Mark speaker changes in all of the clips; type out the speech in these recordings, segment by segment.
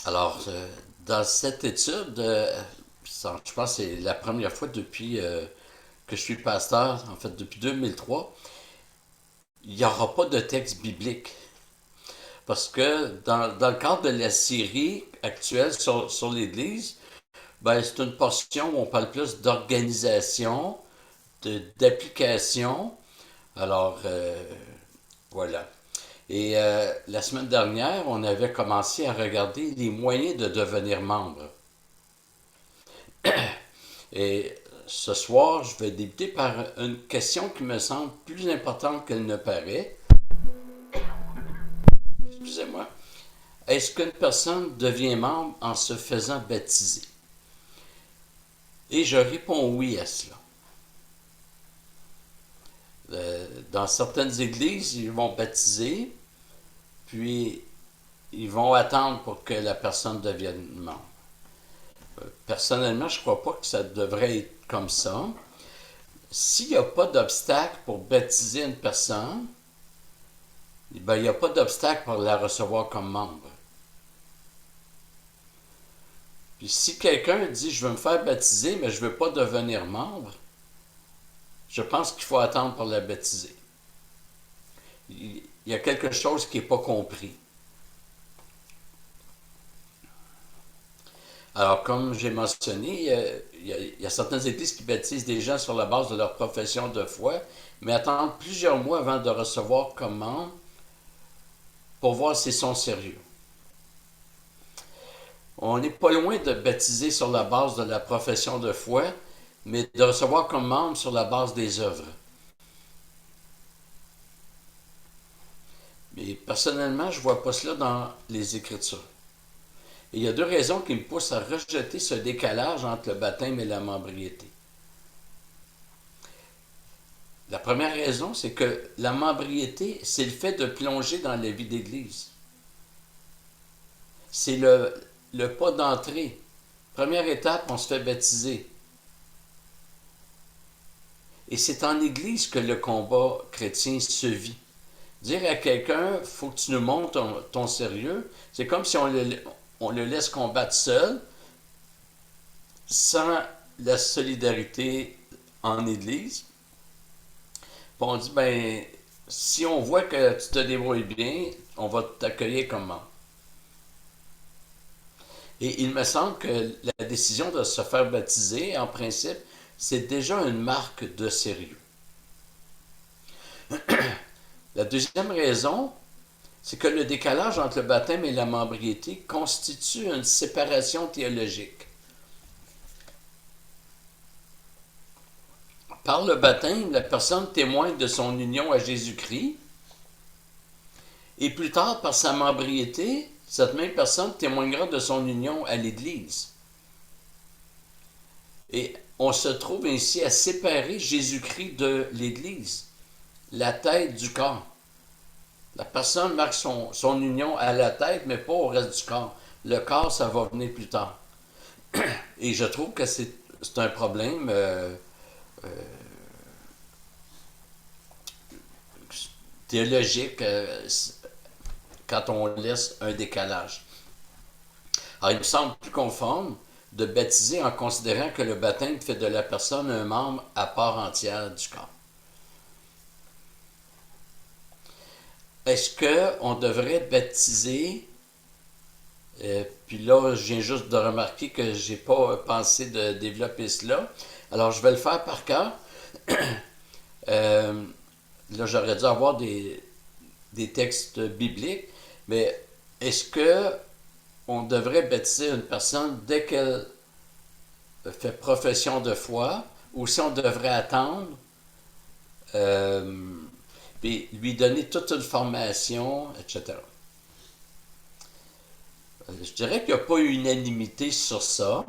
Speaker 1: Alors, dans cette étude, je pense que c'est la première fois depuis que je suis pasteur, en fait depuis 2003, il n'y aura pas de texte biblique. Parce que dans le cadre de la série actuelle sur l'Église, ben, c'est une portion où on parle plus d'organisation, d'application. Alors, voilà. Et la semaine dernière, on avait commencé à regarder les moyens de devenir membre. Et ce soir, je vais débuter par une question qui me semble plus importante qu'elle ne paraît. Excusez-moi. Est-ce qu'une personne devient membre en se faisant baptiser? Et je réponds oui à cela. Dans certaines églises, ils vont baptiser, puis ils vont attendre pour que la personne devienne membre. Personnellement, je ne crois pas que ça devrait être comme ça. S'il n'y a pas d'obstacle pour baptiser une personne, ben, il n'y a pas d'obstacle pour la recevoir comme membre. Puis si quelqu'un dit je veux me faire baptiser, mais je ne veux pas devenir membre, je pense qu'il faut attendre pour la baptiser. Il y a quelque chose qui n'est pas compris. Alors, comme j'ai mentionné, il y a certaines églises qui baptisent des gens sur la base de leur profession de foi, mais attendent plusieurs mois avant de recevoir comme membre pour voir s'ils sont sérieux. On n'est pas loin de baptiser sur la base de la profession de foi, mais de recevoir comme membre sur la base des œuvres. Mais personnellement, je ne vois pas cela dans les Écritures. Et il y a deux raisons qui me poussent à rejeter ce décalage entre le baptême et la membriété. La première raison, c'est que la membriété, c'est le fait de plonger dans la vie d'Église. C'est le pas d'entrée. Première étape, on se fait baptiser. Et c'est en Église que le combat chrétien se vit. Dire à quelqu'un, faut que tu nous montres ton sérieux, c'est comme si on le laisse combattre seul, sans la solidarité en Église. Puis on dit, ben, si on voit que tu te débrouilles bien, on va t'accueillir comme membre. Et il me semble que la décision de se faire baptiser, en principe, c'est déjà une marque de sérieux. La deuxième raison, c'est que le décalage entre le baptême et la membriété constitue une séparation théologique. Par le baptême, la personne témoigne de son union à Jésus-Christ, et plus tard, par sa membriété, cette même personne témoignera de son union à l'Église. Et on se trouve ainsi à séparer Jésus-Christ de l'Église, la tête du corps. La personne marque son union à la tête, mais pas au reste du corps. Le corps, ça va venir plus tard. Et je trouve que c'est un problème théologique quand on laisse un décalage. Alors, il me semble plus conforme de baptiser en considérant que le baptême fait de la personne un membre à part entière du corps. Est-ce qu'on devrait baptiser, puis là, je viens juste de remarquer que je n'ai pas pensé de développer cela, alors je vais le faire par cœur. Euh, Là, j'aurais dû avoir des textes bibliques, mais est-ce que on devrait baptiser une personne dès qu'elle fait profession de foi, ou si on devrait attendre, euh, puis lui donner toute une formation, etc. Je dirais qu'il n'y a pas unanimité sur ça.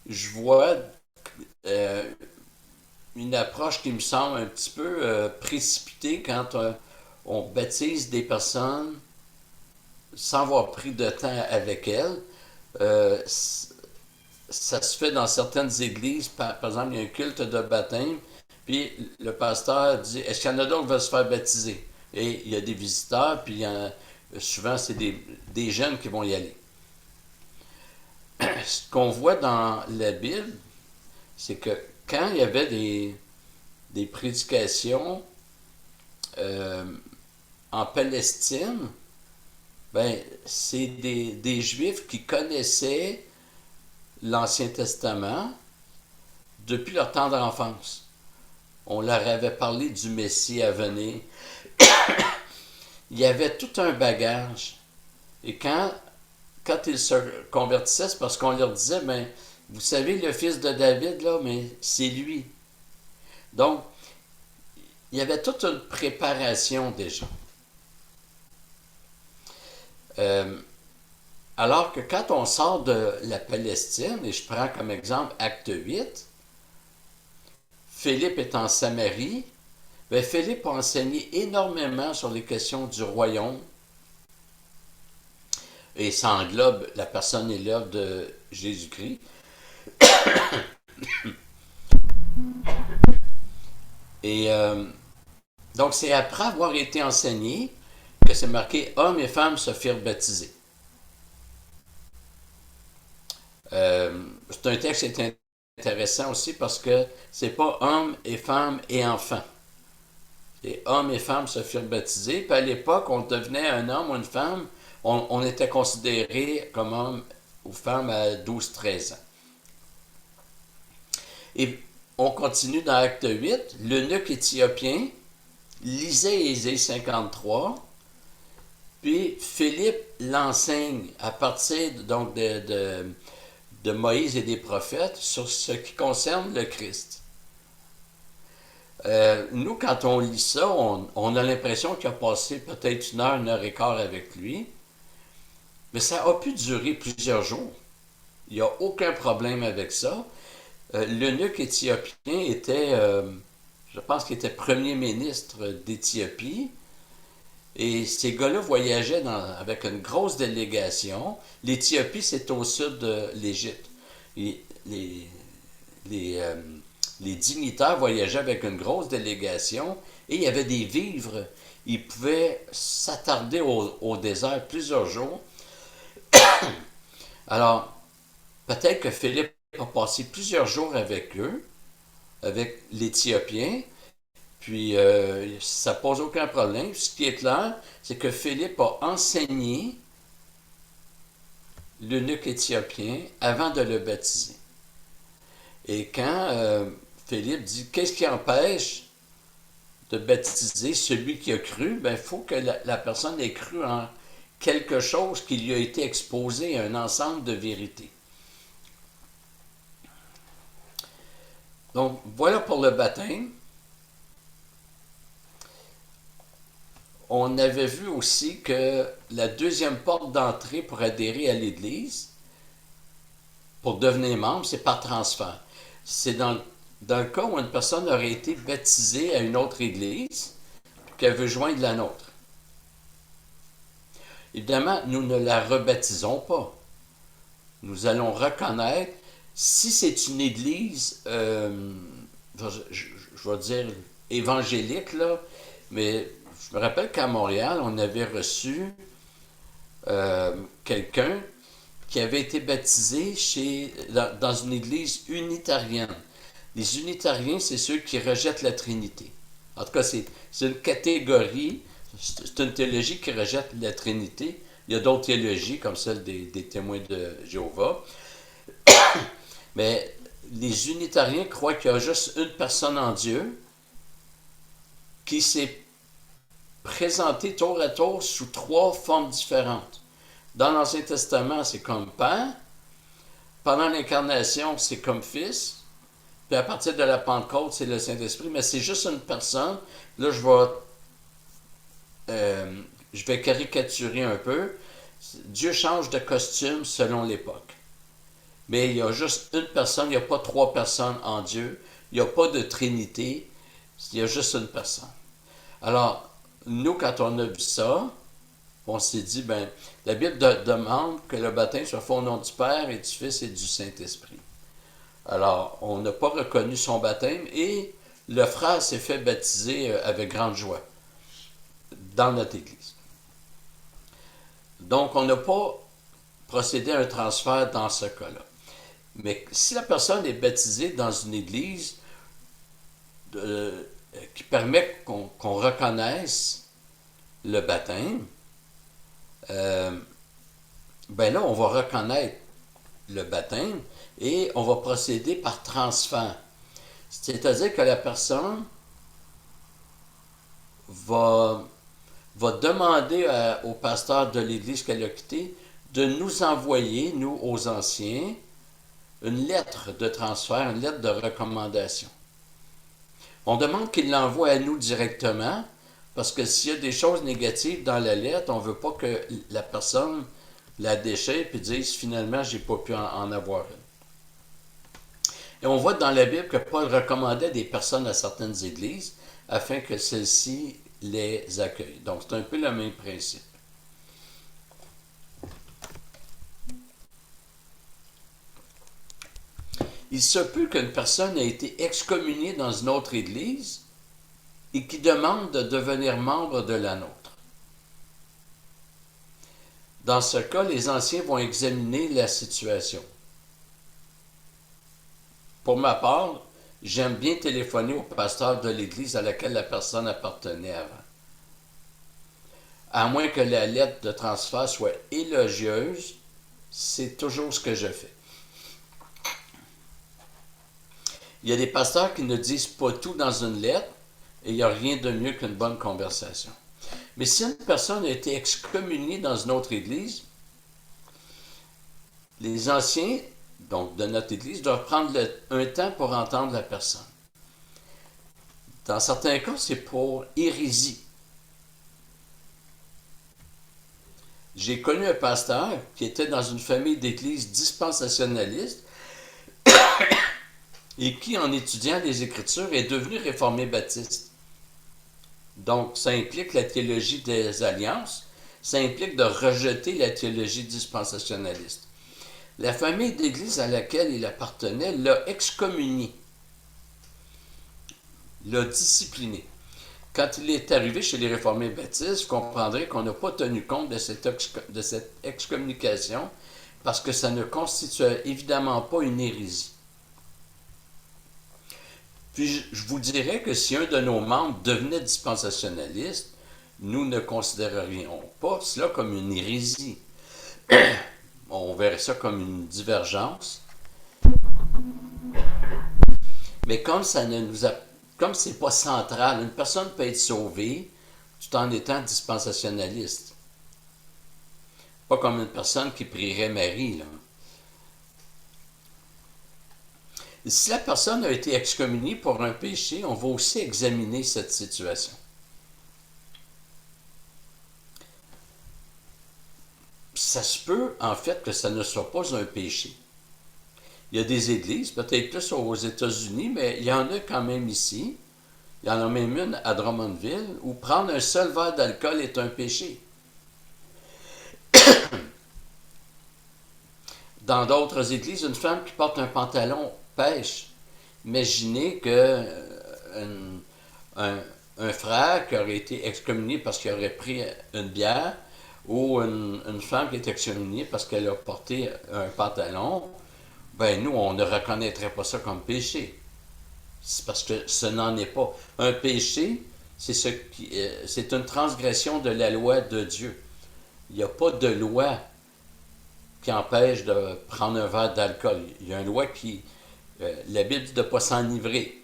Speaker 1: Je vois euh, une approche qui me semble un petit peu précipitée quand on baptise des personnes sans avoir pris de temps avec elles. Euh, Ça se fait dans certaines églises. Par exemple, il y a un culte de baptême, puis le pasteur dit est-ce qu'il y en a d'autres qui veulent se faire baptiser? Et il y a des visiteurs, puis souvent, c'est des jeunes qui vont y aller. ce qu'on voit dans la Bible, c'est que quand il y avait des prédications euh, en Palestine, ben, c'est des Juifs qui connaissaient l'Ancien Testament depuis leur tendre enfance. On leur avait parlé du Messie à venir. Il y avait tout un bagage. Et quand ils se convertissaient, c'est parce qu'on leur disait, ben, vous savez, le fils de David, là, mais c'est lui. Donc, il y avait toute une préparation déjà. Euh, alors que quand on sort de la Palestine, et je prends comme exemple Acte 8, Philippe est en Samarie, ben Philippe a enseigné énormément sur les questions du royaume, et ça englobe la personne et l'œuvre de Jésus-Christ. Et donc, c'est après avoir été enseigné que c'est marqué hommes et femmes se firent baptiser. C'est un texte qui est intéressant aussi parce que c'est pas hommes et femmes et enfants. C'est hommes et femmes se firent baptiser. Puis à l'époque, on devenait un homme ou une femme, on était considéré comme homme ou femme à 12-13 ans. Et on continue dans Acte 8. L'eunuque éthiopien lisait Ésaïe 53. Puis Philippe l'enseigne à partir donc de Moïse et des prophètes sur ce qui concerne le Christ. Nous, quand on lit ça, on a l'impression qu'il a passé peut-être une heure et quart avec lui, mais ça a pu durer plusieurs jours. Il n'y a aucun problème avec ça. L'eunuque éthiopien était, je pense qu'il était premier ministre d'Éthiopie. Et ces gars-là voyageaient avec une grosse délégation. L'Éthiopie, c'est au sud de l'Égypte. Et les dignitaires voyageaient avec une grosse délégation et il y avait des vivres. Ils pouvaient s'attarder au désert plusieurs jours. Alors, peut-être que Philippe a passé plusieurs jours avec eux, avec l'Éthiopien, puis ça pose aucun problème. Ce qui est clair, c'est que Philippe a enseigné l'eunuque éthiopien avant de le baptiser. Et quand Philippe dit qu'est-ce qui empêche de baptiser celui qui a cru, ben il faut que la personne ait cru en quelque chose qui lui a été exposé, un ensemble de vérités. Donc voilà pour le baptême. On avait vu aussi que la deuxième porte d'entrée pour adhérer à l'Église, pour devenir membre, c'est par transfert. C'est dans le cas où une personne aurait été baptisée à une autre Église, qu'elle veut joindre la nôtre. Évidemment, nous ne la rebaptisons pas. Nous allons reconnaître, si c'est une Église, je vais dire évangélique, là, mais je me rappelle qu'à Montréal, on avait reçu quelqu'un qui avait été baptisé dans une église unitarienne. Les unitariens, c'est ceux qui rejettent la Trinité. En tout cas, c'est une catégorie, c'est une théologie qui rejette la Trinité. Il y a d'autres théologies, comme celle des témoins de Jéhovah. Mais les unitariens croient qu'il y a juste une personne en Dieu qui s'est présentée tour à tour sous trois formes différentes. Dans l'Ancien Testament, c'est comme Père. Pendant l'incarnation, c'est comme Fils. Puis à partir de la Pentecôte, c'est le Saint-Esprit. Mais c'est juste une personne. Là, je vais caricaturer un peu. Dieu change de costume selon l'époque. Mais il y a juste une personne, il n'y a pas trois personnes en Dieu. Il n'y a pas de Trinité. Il y a juste une personne. Alors, nous, quand on a vu ça, on s'est dit, ben, la Bible demande que le baptême soit fait au nom du Père et du Fils et du Saint-Esprit. Alors, on n'a pas reconnu son baptême et le frère s'est fait baptiser avec grande joie dans notre Église. Donc, on n'a pas procédé à un transfert dans ce cas-là. Mais si la personne est baptisée dans une église qui permet qu'on reconnaisse le baptême, euh, ben là, on va reconnaître le baptême et on va procéder par transfert. C'est-à-dire que la personne va, va demander au pasteur de l'église qu'elle a quittée de nous envoyer, nous, aux anciens, une lettre de transfert, une lettre de recommandation. On demande qu'il l'envoie à nous directement, parce que s'il y a des choses négatives dans la lettre, on ne veut pas que la personne la déchire et dise finalement, j'ai pas pu en avoir une. Et on voit dans la Bible que Paul recommandait des personnes à certaines églises afin que celles-ci les accueillent. Donc c'est un peu le même principe. Il se peut qu'une personne ait été excommuniée dans une autre église et qui demande de devenir membre de la nôtre. Dans ce cas, les anciens vont examiner la situation. Pour ma part, j'aime bien téléphoner au pasteur de l'église à laquelle la personne appartenait avant. À moins que la lettre de transfert soit élogieuse, c'est toujours ce que je fais. Il y a des pasteurs qui ne disent pas tout dans une lettre et il n'y a rien de mieux qu'une bonne conversation. Mais si une personne a été excommuniée dans une autre église, les anciens, donc de notre église, doivent prendre un temps pour entendre la personne. Dans certains cas, c'est pour hérésie. J'ai connu un pasteur qui était dans une famille d'église dispensationaliste et qui, en étudiant les Écritures, est devenu réformé baptiste. Donc, ça implique la théologie des alliances, ça implique de rejeter la théologie dispensationaliste. La famille d'église à laquelle il appartenait l'a excommunié, l'a discipliné. Quand il est arrivé chez les réformés baptistes, vous comprendrez qu'on n'a pas tenu compte de cette excommunication parce que ça ne constituait évidemment pas une hérésie. Puis je vous dirais que si un de nos membres devenait dispensationaliste, nous ne considérerions pas cela comme une hérésie. On verrait ça comme une divergence. Mais comme ça ne nous a, comme c'est pas central, une personne peut être sauvée tout en étant dispensationaliste. Pas comme une personne qui prierait Marie, là. Si la personne a été excommuniée pour un péché, on va aussi examiner cette situation. Ça se peut, en fait, que ça ne soit pas un péché. Il y a des églises, peut-être plus aux États-Unis, mais il y en a quand même ici. Il y en a même une à Drummondville, où prendre un seul verre d'alcool est un péché. Dans d'autres églises, une femme qui porte un pantalon pêche. Imaginez que un, un frère qui aurait été excommunié parce qu'il aurait pris une bière ou une femme qui est excommuniée parce qu'elle a porté un pantalon, ben nous, on ne reconnaîtrait pas ça comme péché. C'est parce que ce n'en est pas. Un péché, c'est une transgression de la loi de Dieu. Il n'y a pas de loi qui empêche de prendre un verre d'alcool. Il y a une loi qui... la Bible dit de ne pas s'enivrer.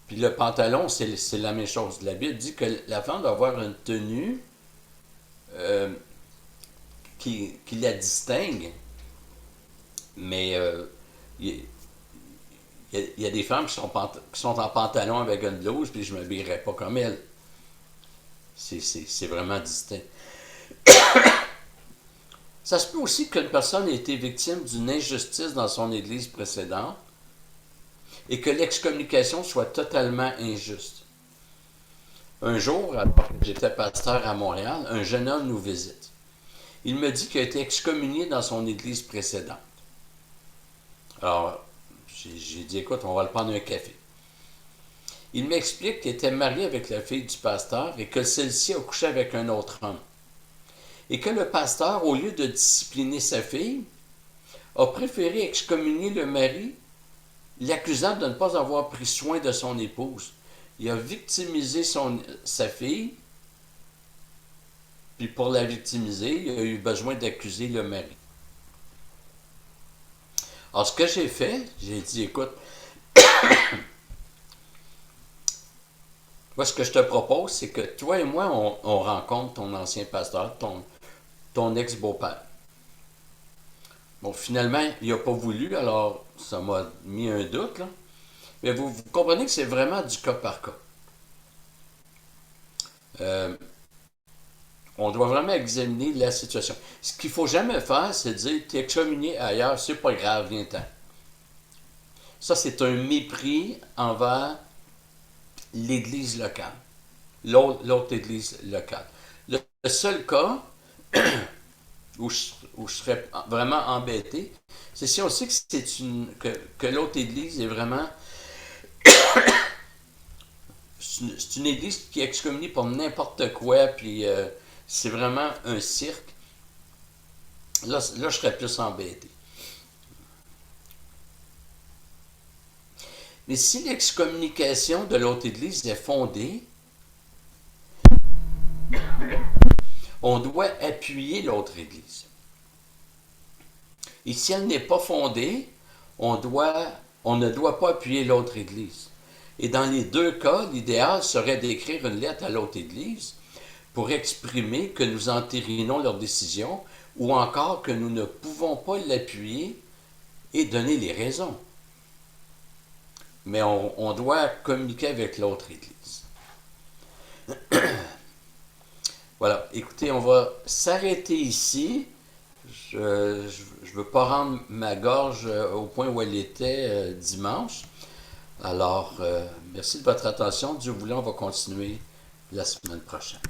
Speaker 1: Puis le pantalon, c'est la même chose. La Bible dit que la femme doit avoir une tenue qui la distingue. Mais il y a des femmes qui sont en pantalon avec une blouse, puis je ne m'habillerais pas comme elles. C'est vraiment distinct. Ça se peut aussi qu'une personne ait été victime d'une injustice dans son église précédente et que l'excommunication soit totalement injuste. Un jour, alors que j'étais pasteur à Montréal, un jeune homme nous visite. Il me dit qu'il a été excommunié dans son église précédente. Alors, j'ai dit, écoute, on va le prendre un café. Il m'explique qu'il était marié avec la fille du pasteur et que celle-ci a couché avec un autre homme. Et que le pasteur, au lieu de discipliner sa fille, a préféré excommunier le mari, l'accusant de ne pas avoir pris soin de son épouse. Il a victimisé sa fille, puis pour la victimiser, il a eu besoin d'accuser le mari. Alors, ce que j'ai fait, j'ai dit, écoute, moi, ce que je te propose, c'est que toi et moi, on rencontre ton ancien pasteur, ton ex-beau-père. Bon, finalement, il n'a pas voulu, alors ça m'a mis un doute, là. Mais vous comprenez que c'est vraiment du cas par cas. Euh, on doit vraiment examiner la situation. Ce qu'il ne faut jamais faire, c'est dire, t'es excommunié ailleurs, c'est pas grave, viens-t'en. Ça, c'est un mépris envers l'église locale, l'autre église locale. Le seul cas où je serais vraiment embêté, c'est si on sait que que l'autre église est vraiment c'est une église qui est excommuniée pour n'importe quoi, puis c'est vraiment un cirque. Là, je serais plus embêté. Mais si l'excommunication de l'autre église est fondée, on doit appuyer l'autre église. Et si elle n'est pas fondée, on ne doit pas appuyer l'autre église. Et dans les deux cas, l'idéal serait d'écrire une lettre à l'autre église pour exprimer que nous entérinons leur décision ou encore que nous ne pouvons pas l'appuyer et donner les raisons. Mais on doit communiquer avec l'autre église. Voilà, écoutez, on va s'arrêter ici. Je ne veux pas rendre ma gorge au point où elle était dimanche. Alors, merci de votre attention. Dieu voulant, on va continuer la semaine prochaine.